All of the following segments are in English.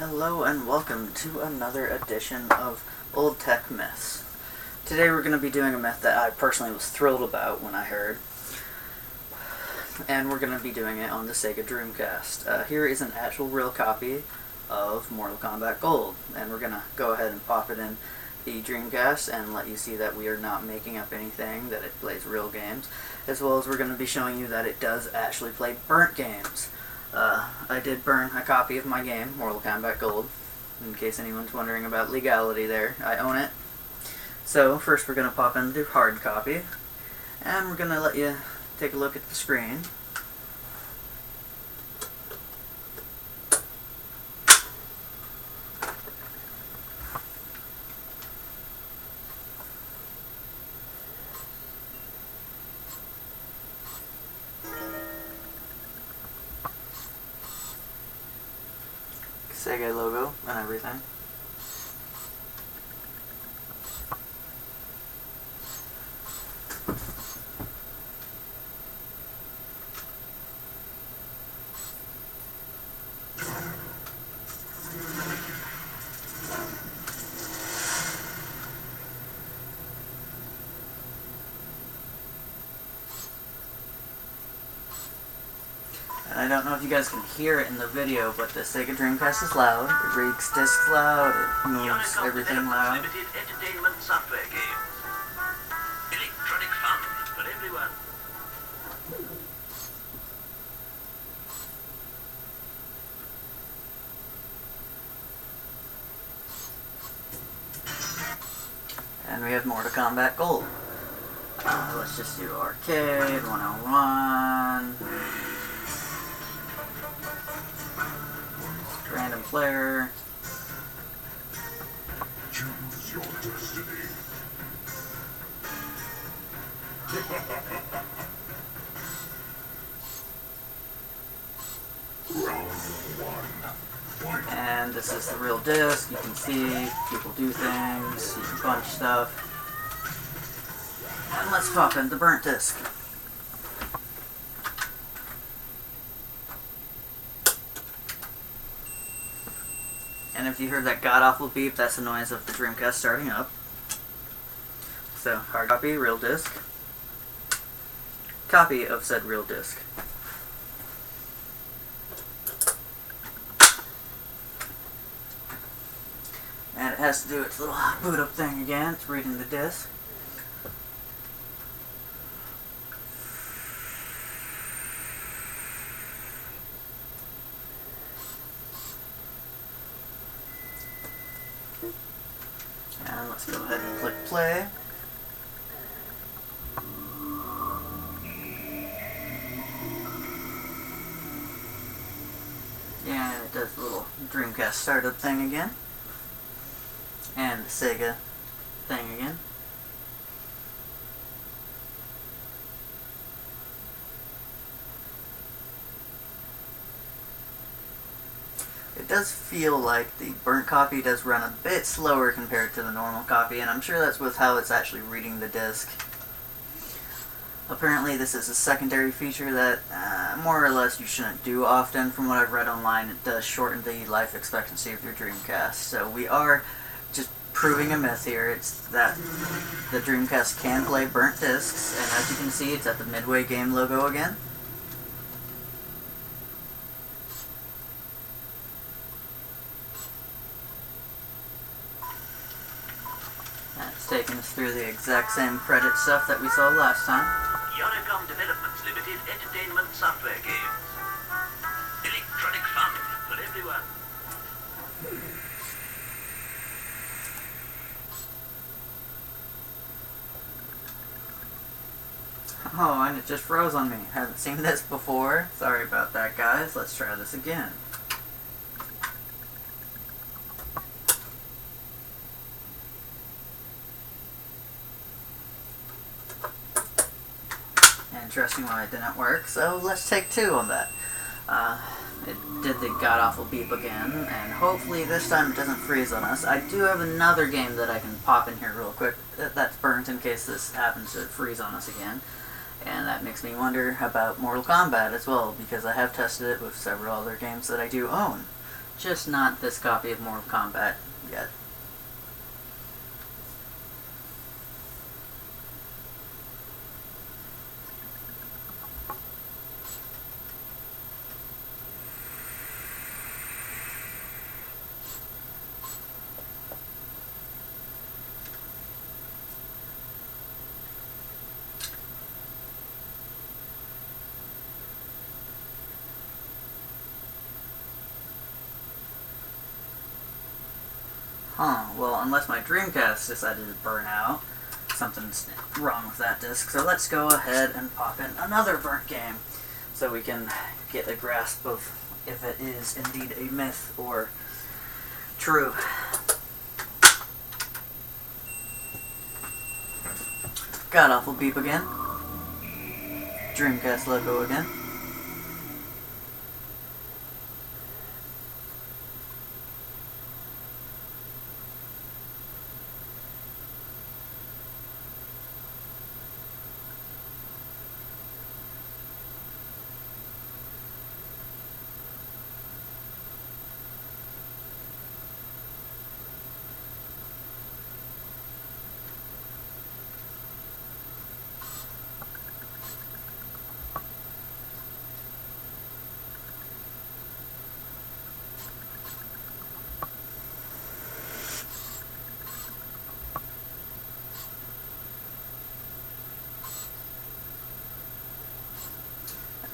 Hello and welcome to another edition of Old Tech Myths. Today we're going to be doing a myth that I personally was thrilled about when I heard. And we're going to be doing it on the Sega Dreamcast. Here is an actual real copy of Mortal Kombat Gold. And we're going to go ahead and pop it in the Dreamcast and let you see that we are not making up anything, that it plays real games. As well as we're going to be showing you that it does actually play burnt games. I did burn a copy of my game, Mortal Kombat Gold, in case anyone's wondering about legality there. I own it. So, first we're going to pop in the hard copy, and we're going to let you take a look at the screen. Sega logo and everything. I don't know if you guys can hear it in the video, but the Sega Dreamcast is loud. It reads discs loud, it moves everything loud. Limited entertainment software games. Electronic fun for everyone. And we have Mortal Kombat Gold. Let's just do Arcade 101. Random player. Choose your destiny. Round one. And this is the real disc. You can see people do things, you can punch stuff. And let's pop in the burnt disc. And if you heard that god-awful beep, that's the noise of the Dreamcast starting up. So, hard copy, real disc. Copy of said real disc. And it has to do its little boot up thing again. It's reading the disc. And let's go ahead and click play. And it does the little Dreamcast startup thing again. And the Sega thing again. It does feel like the burnt copy does run a bit slower compared to the normal copy, and I'm sure that's with how it's actually reading the disc. Apparently this is a secondary feature that more or less you shouldn't do often. From what I've read online, it does shorten the life expectancy of your Dreamcast. So we are just proving a myth here. It's that the Dreamcast can play burnt discs, and as you can see, it's at the Midway game logo again. It's taking us through the exact same credit stuff that we saw last time. Unicom Developments Limited entertainment software games. Electronic fun for everyone. Oh, and it just froze on me. Haven't seen this before. Sorry about that, guys. Let's try this again. Interesting why it didn't work, so let's take two on that. It did the god-awful beep again, and hopefully this time it doesn't freeze on us. I do have another game that I can pop in here real quick that's burnt in case this happens to freeze on us again. And that makes me wonder about Mortal Kombat as well, because I have tested it with several other games that I do own. Just not this copy of Mortal Kombat yet. Well, unless my Dreamcast decided to burn out, something's wrong with that disc. So let's go ahead and pop in another burnt game so we can get a grasp of if it is indeed a myth or true. God awful beep again. Dreamcast logo again.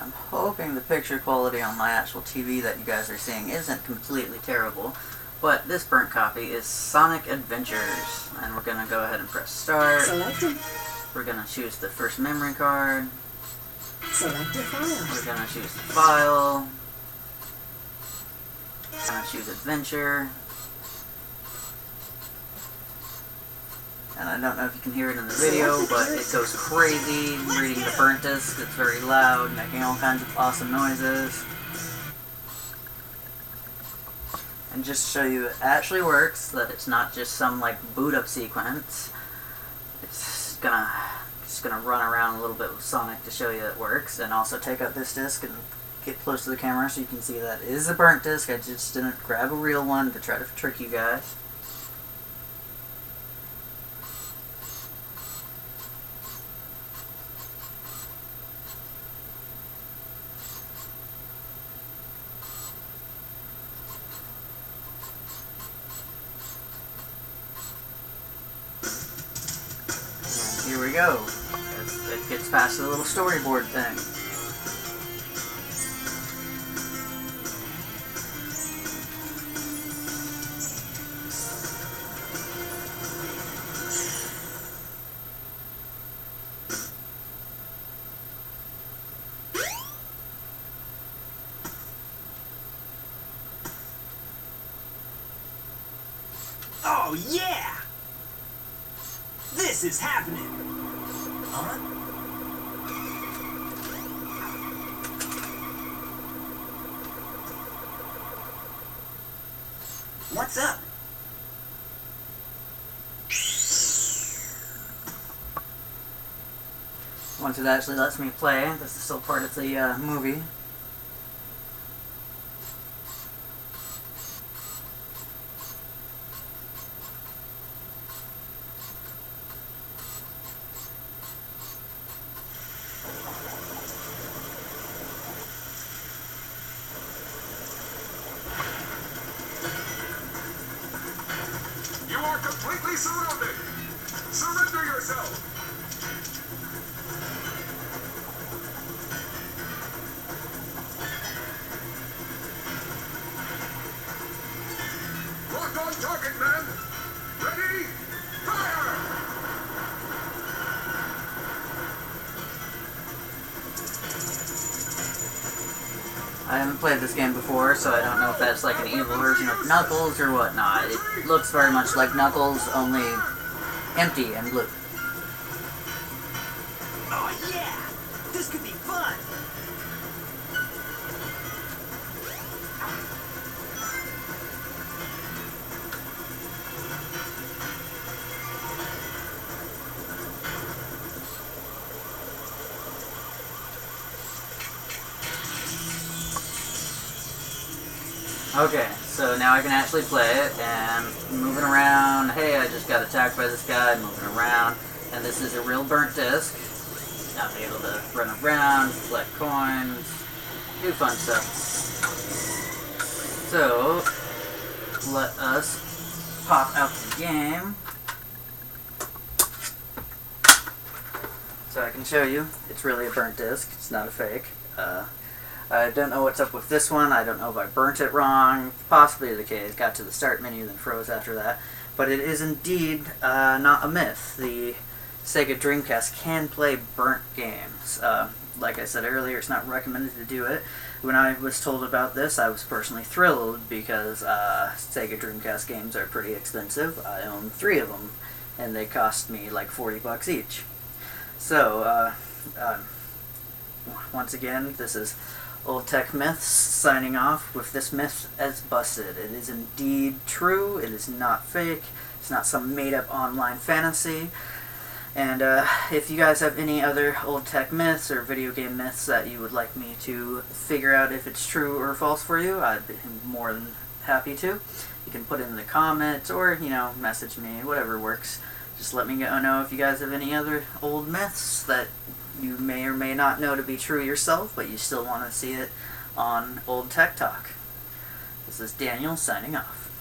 I'm hoping the picture quality on my actual TV that you guys are seeing isn't completely terrible, but this burnt copy is Sonic Adventures, and we're going to go ahead and press start. Selected. We're going to choose the first memory card. Select a file. We're going to choose the file. We're going to choose Adventure. And I don't know if you can hear it in the video, but it goes crazy reading the burnt disc. It's very loud, making all kinds of awesome noises. And just to show you it actually works, that it's not just some like boot up sequence. It's just gonna run around a little bit with Sonic to show you it works, and also take out this disc and get close to the camera so you can see that it is a burnt disc. I just didn't grab a real one to try to trick you guys. Here we go. It gets past the little storyboard thing. Oh yeah! This is happening! Huh? What's up? Once it actually lets me play, this is still part of the movie. You are completely surrounded! Surrender yourself! Lock on target, man! Ready? Fire! I haven't played this game before, so I don't know if that's like an evil version of Knuckles or whatnot. It looks very much like Knuckles, only empty and blue. Oh yeah! This could be fun! Okay, so now I can actually play it, and moving around, hey, I just got attacked by this guy, moving around, and this is a real burnt disc. I'll be able to run around, collect coins, do fun stuff. So, let us pop out the game. So I can show you, it's really a burnt disc, it's not a fake. I don't know what's up with this one. I don't know if I burnt it wrong. Possibly the case. Got to the start menu, then froze after that. But it is indeed not a myth. The Sega Dreamcast can play burnt games. Like I said earlier, it's not recommended to do it. When I was told about this, I was personally thrilled because Sega Dreamcast games are pretty expensive. I own 3 of them, and they cost me like $40 each. So, once again, this is Old Tech Myths signing off with this myth as busted. It is indeed true. It is not fake. It's not some made-up online fantasy. And if you guys have any other old tech myths or video game myths that you would like me to figure out if it's true or false for you, I'd be more than happy to. You can put it in the comments or, message me, whatever works. Just let me know if you guys have any other old myths that you may or may not know to be true yourself, but you still want to see it on Old Tech Talk. This is Daniel signing off.